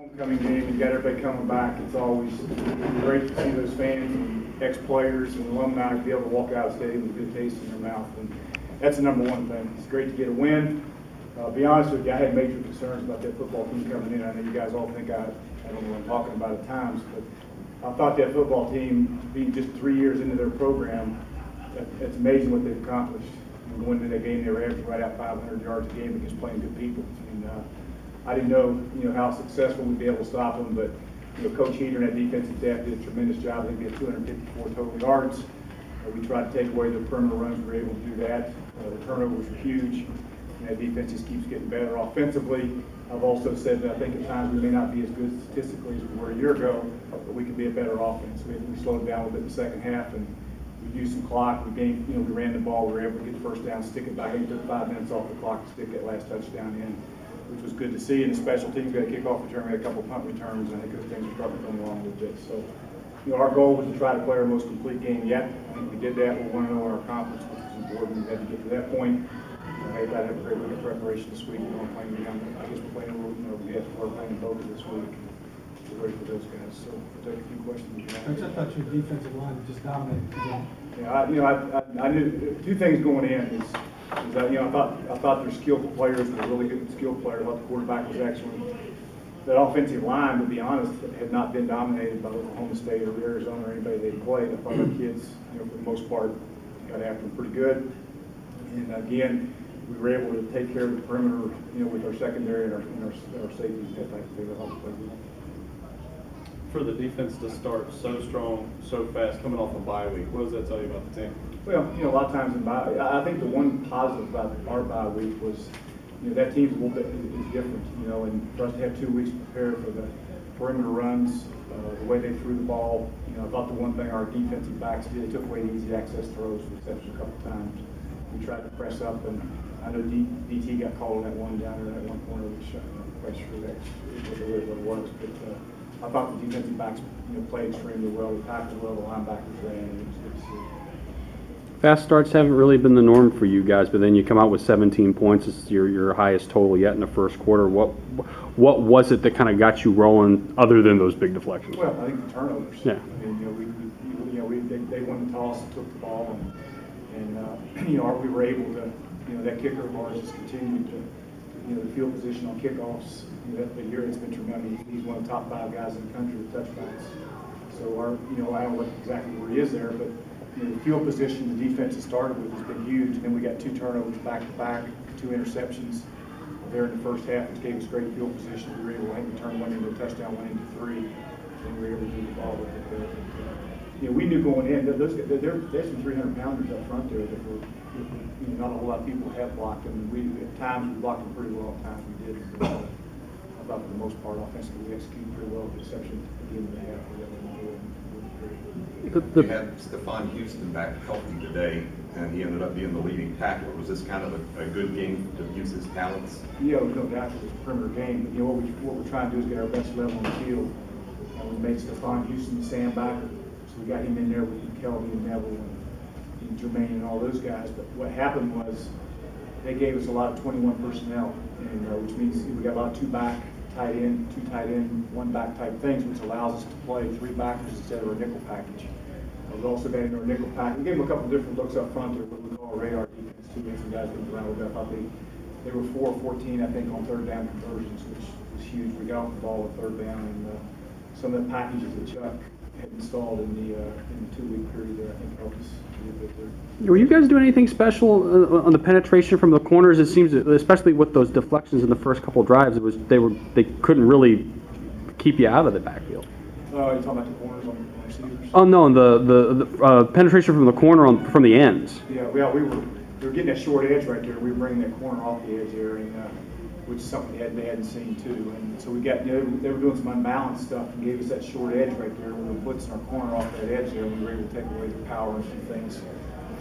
Homecoming game, you got everybody coming back. It's always great to see those fans and ex-players and alumni be able to walk out of the stadium with a good taste in their mouth. And that's the number one thing. It's great to get a win. Be honest with you, I had major concerns about that football team coming in. I know you guys all think I don't know what I'm talking about at times, but I thought that football team, being just 3 years into their program, it's amazing what they've accomplished. And going into that game, they were averaging right at 500 yards a game against playing good people. And I didn't know, how successful we'd be able to stop them, but Coach Heater and that defensive staff did a tremendous job. I think we had 254 total yards. We tried to take away the perimeter runs. We were able to do that. The turnovers were huge. And that defense just keeps getting better offensively. I've also said that I think at times we may not be as good statistically as we were a year ago, but we could be a better offense. We slowed down a little bit in the second half, and we used some clock. We gained, we ran the ball. We were able to get the first down, stick it back. I think took 5 minutes off the clock to stick that last touchdown in, which was good to see. And the special teams got a kickoff return. We had a couple punt returns, and I think those things are starting to come along a little bit. So, our goal was to try to play our most complete game yet. I think we did that. We want to know our conference, which is important. We had to get to that point. I got to have a great week of preparation this week. Playing I guess we're playing a little, we have to work playing both this week. We're ready for those guys. So we'll take a few questions. Coach, I thought your defensive line just dominated. Yeah, I knew two things going in is that, I thought their skillful players were really good skilled players. I thought the quarterback was excellent. That offensive line, to be honest, had not been dominated by Oklahoma State or Arizona or anybody they played. I thought our kids, for the most part, got after them pretty good. And again, we were able to take care of the perimeter, with our secondary and our safeties, that type of thing. For the defense to start so strong, so fast, coming off a bye week, what does that tell you about the team? Well, a lot of times in bye, I think the one positive about our bye week was, that team's a little bit is different, and for us to have 2 weeks to prepare for the perimeter runs, the way they threw the ball, I thought the one thing our defensive backs did, they took away the easy access throws, with exception a couple times. We tried to press up, and I know DT got called on that one down there, that one corner, which I'm not quite sure what it was, but I thought the defensive backs, played extremely well. They tackled well, the linebackers ran, and it was good to see. Fast starts haven't really been the norm for you guys, but then you come out with 17 points. It's your highest total yet in the first quarter. What was it that kind of got you rolling, other than those big deflections? Well, I think the turnovers. Yeah. I mean, they won the toss and took the ball, and we were able to, that kicker of ours just continued to, the field position on kickoffs. That year it's been tremendous. He's one of the top 5 guys in the country with touchdowns. So I don't know exactly where he is there, but the field position the defense has started with has been huge. And then we got 2 turnovers back to back, 2 interceptions there in the first half, which gave us great field position. We were able to turn one into a touchdown, one into 3, and we were able to do the ball with it. We knew going in that there's some 300-pounders up front there that were, not a whole lot of people have blocked them. At times we blocked them pretty well. At times we did. I thought for the most part offensively we executed pretty well, with the exception at the end of the half. You had Stephon Houston back healthy today, and he ended up being the leading tackler. Was this kind of a good game to use his talents? Yeah, we no doubt it was a perimeter game. But what we're trying to do is get our best level on the field. And we made Stephon Houston the sandbacker, so we got him in there with Kelvin and Neville and Jermaine and all those guys. But what happened was they gave us a lot of 21 personnel, and which means we got a lot of 2 back, tight end, 2 tight end, 1 back type things, which allows us to play 3 backers instead of a nickel package. We also got into our nickel pack. We gave them a couple different looks up front there, what we call radar defense. 2 guys moving around with that. I thought they were 4 of 14, I think, on 3rd down conversions, which was huge. We got off the ball with 3rd down, and some of the packages that Chuck had installed in the 2-week period there, I think helped us a little bit there. Were you guys doing anything special on the penetration from the corners? It seems, especially with those deflections in the first couple of drives, they couldn't really keep you out of the backfield. You're talking about the corners on receivers? Oh no, the penetration from the corner from the ends. Yeah, well, we were getting that short edge right there. We were bringing that corner off the edge there, and which is something they hadn't seen too. And so we got, they were doing some unbalanced stuff and gave us that short edge right there. We were blitzing our corner off that edge there, and we were able to take away the power and some things.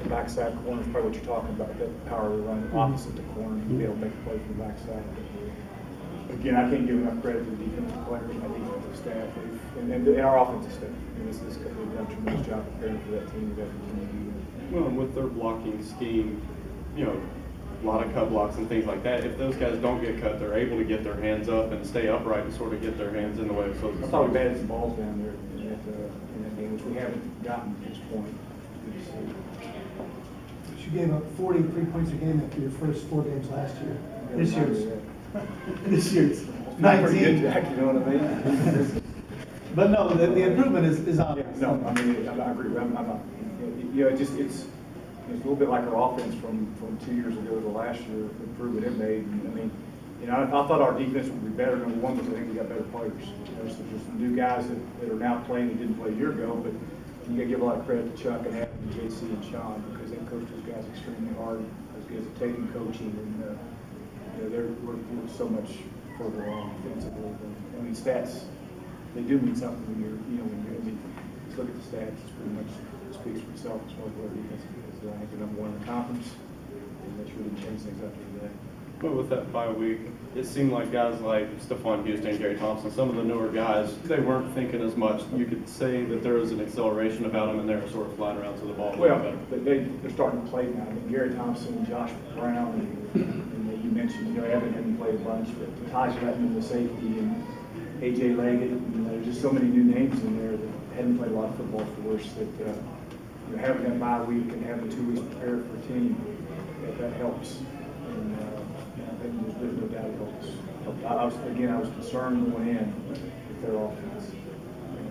The backside corner is probably what you're talking about, that power to run opposite the corner and be able to make a play from the backside. Again, I can't give enough credit to the defensive players and my defensive staff and our offensive staff. They've done a tremendous job preparing for that team. Well, with their blocking scheme, a lot of cut blocks and things like that. If those guys don't get cut, they're able to get their hands up and stay upright and sort of get their hands in the way. So I thought we batted some balls down there in that game, which we haven't gotten to this point. Good to see. You gave up 43 points a game after your first 4 games last year. This Yeah, year's, yeah. this year's Not pretty good, 19. Jack, you know what I mean? But no, the improvement is Yeah, obvious. no, I mean, I agree, I'm not, you know, it's a little bit like our offense from 2 years ago to last year, the improvement it made. And, I mean, you know, I thought our defense would be better. Number one, because I think we got better players. You know, so there's some new guys that are now playing that didn't play a year ago, but you gotta give a lot of credit to Chuck and Adam and JC and Sean, because they coached those guys extremely hard as good as taking coaching, and, you know, we're so much further along offensively. I mean, stats, they do mean something when you're, you know, I mean, just look at the stats, it's pretty much speaks for itself as far as where defense is. I think we're number one in the conference, and that's really changed things after today. But with that bye week, it seemed like guys like Stephon Houston, Gary Thompson, some of the newer guys, they weren't thinking as much. You could say that there was an acceleration about them, and they were sort of flying around to the ball. Well, they're starting to play now. I mean, Gary Thompson and Josh Brown, and you mentioned, you know, Evan hadn't played a bunch, but Taj Letman, the safety, and AJ Leggett, you know, there's just so many new names in there that hadn't played a lot of football for us that, you know, having that bye week and having 2 weeks prepared for a team, that helps. And, I think there's no doubt it helps. I was concerned going in with their offense. And,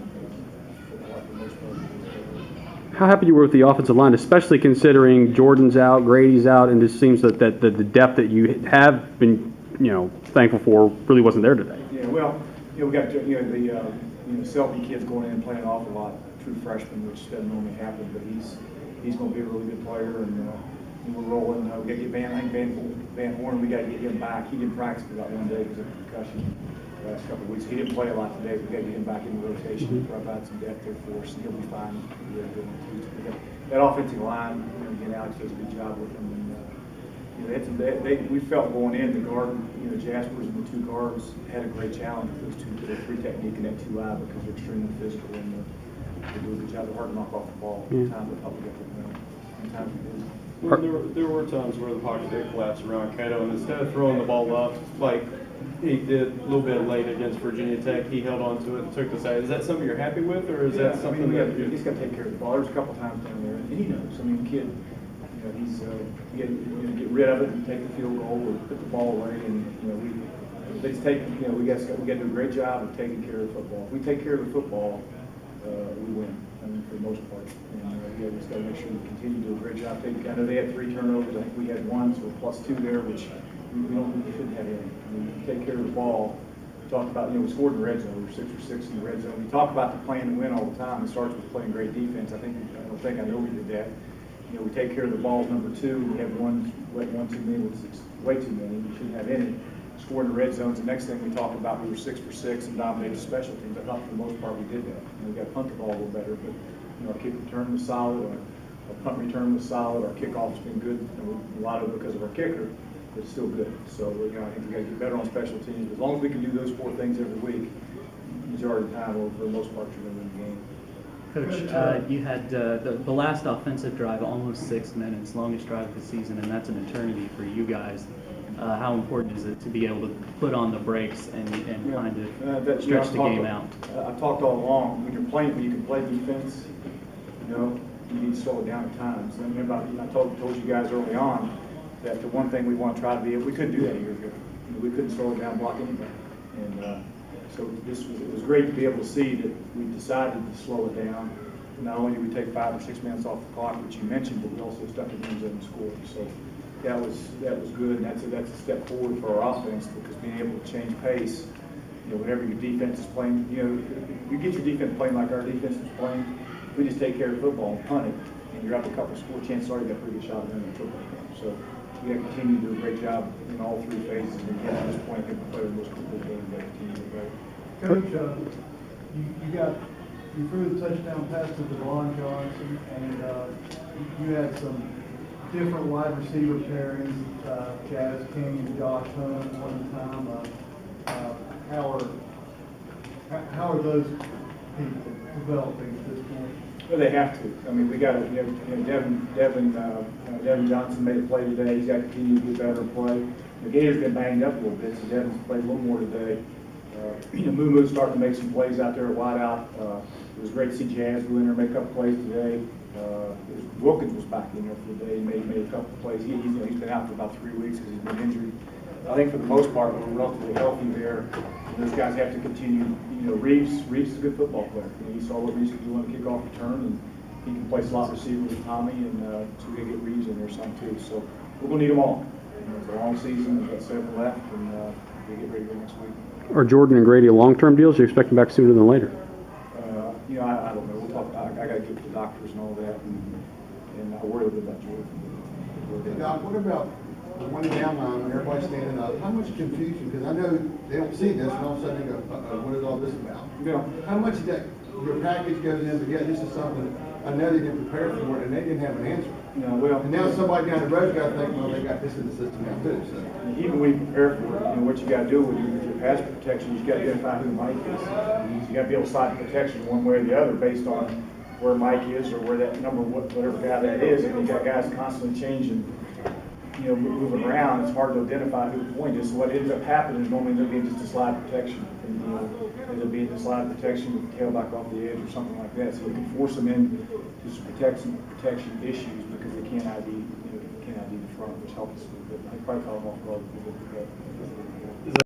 for the most part, How happy you were with the offensive line, especially considering Jordan's out, Grady's out, and it seems that the depth that you have been, you know, thankful for really wasn't there today. Yeah, well, you know, we got, you know, the Selby kid's going in and playing an awful lot, true freshman, which doesn't normally happen, but he's going to be a really good player, and we're rolling. We got to get Van Horn. We got to get him back. He didn't practice for about 1 day because of concussion the last couple of weeks. He didn't play a lot today. We got to get him back in the rotation, provide some depth there for us, and he'll be fine. Really good on Tuesday. That offensive line, you know, again, Alex does a good job with them. And, you know, we felt going in the guard, you know, Jaspers and the 2 guards had a great challenge with those 2, the 3 technique and that 2 eye, because they're extremely physical and they do a good job. They're hard to knock off the ball. Sometimes they probably get the sometimes we do. Well, there were times where the pocket did collapse around Cato, and instead of throwing the ball up like he did a little bit late against Virginia Tech, he held on to it and took the side. Is that something you're happy with, or is that something that you just got to take care of the ball? There was a couple times down there, and he knows. I mean, the kid, you know, he's get rid of it and take the field goal or put the ball away, and you know, they just take. You know, we got to do a great job of taking care of the football. If we take care of the football, we win. I mean, for the most part. And yeah, we just got to make sure we continue to do a great job taking. I know they had 3 turnovers. I think we had 1, so +2 there, which we shouldn't have any. I mean, if you take care of the ball. We talked about, you know, we scored in the red zone. We were 6 for 6 in the red zone. We talk about the playing to win all the time. It starts with playing great defense. I know we did that. You know, we take care of the balls. Number 2, we have one too many, which is way too many. We shouldn't have any. Scored in the red zones. The next thing we talked about, we were 6 for 6 and dominated special teams. I thought for the most part we did that. You know, we got to punt the ball a little better, but you know, our kick return was solid. Our punt return was solid. Our kickoff's been good. A lot of it because of our kicker, but it's still good. So you know, I think we got to get better on special teams. As long as we can do those 4 things every week, majority of the time, or for the most part, you're going to win the game. Coach, you had the last offensive drive, almost 6 minutes, longest drive of the season, and that's an eternity for you guys. How important is it to be able to put on the brakes and kind of stretch the game out? I've talked all along, when you can play defense, you know, you need to slow it down at times. And remember, I told you guys early on that the one thing we want to try to be, we couldn't do that a year ago. You know, we couldn't slow it down and block anybody. And so it was great to be able to see that we decided to slow it down. Not only did we take 5 or 6 minutes off the clock, which you mentioned, but we also stuck it in and scored. So that was good, and that's a step forward for our offense, because being able to change pace, you know, whenever your defense is playing, you know, you get your defense playing like our defense is playing, we just take care of football and punt it, and you're up a couple of score, chances are you got a pretty good shot at winning the football game. So we got to continue to do a great job in all 3 phases, and get to this point, I think we played the most complete game, we got to continue to do great. Coach, you threw the touchdown pass to Devon Johnson, and you had some different wide receiver pairings, Jazz King and Josh Hunt at one time. How are those people developing at this point? Well, they have to. I mean, we got to, Devin Johnson made a play today. He's got to continue to get better and play. The Gator's been banged up a little bit, so Devin's played a little more today. Moo starting to make some plays out there at wideout. It was great to see Jazz go in there and make a couple plays today. Wilkins was back in there for the day. He made a couple of plays. He's been out for about 3 weeks because he's been injured. I think for the most part, we're relatively healthy there. And those guys have to continue. Reeves is a good football player. You saw what Reeves could do on the kickoff return, and he can play slot receiver with Tommy, and so we're going to get Reeves in there some too. So we're going to need them all. It's a long season. We've got 7 left, and we'll get ready to go next week. Are Jordan and Grady long-term deals? You expect them back sooner than later? I don't know. We'll talk. I got to get to the doctors and all that, and I worry a little bit about Jordan. Doc, what about the one down line when everybody's standing up? How much confusion? Because I know they don't see this, and all of a sudden they go, what is all this about? Yeah. How much of that, your package goes in, but yeah, this is something, I know they didn't prepare for it, and they didn't have an answer. And now somebody down the road's got to think, well, they got this in the system now too, so. Even when you prepare for it, what you got to do with your pass protection, you got to identify who Mike is. You got to be able to slide protection one way or the other based on where Mike is or where that number, whatever guy that is. And you got guys constantly changing, moving around. It's hard to identify who the point is. So what ends up happening is normally there'll be just a slide protection. And, it'll be the slide protection with the tailback off the edge or something like that. So you can force them in to some protection issues because they can't ID, the front, which helps us a little bit. I probably caught them off guard a little bit.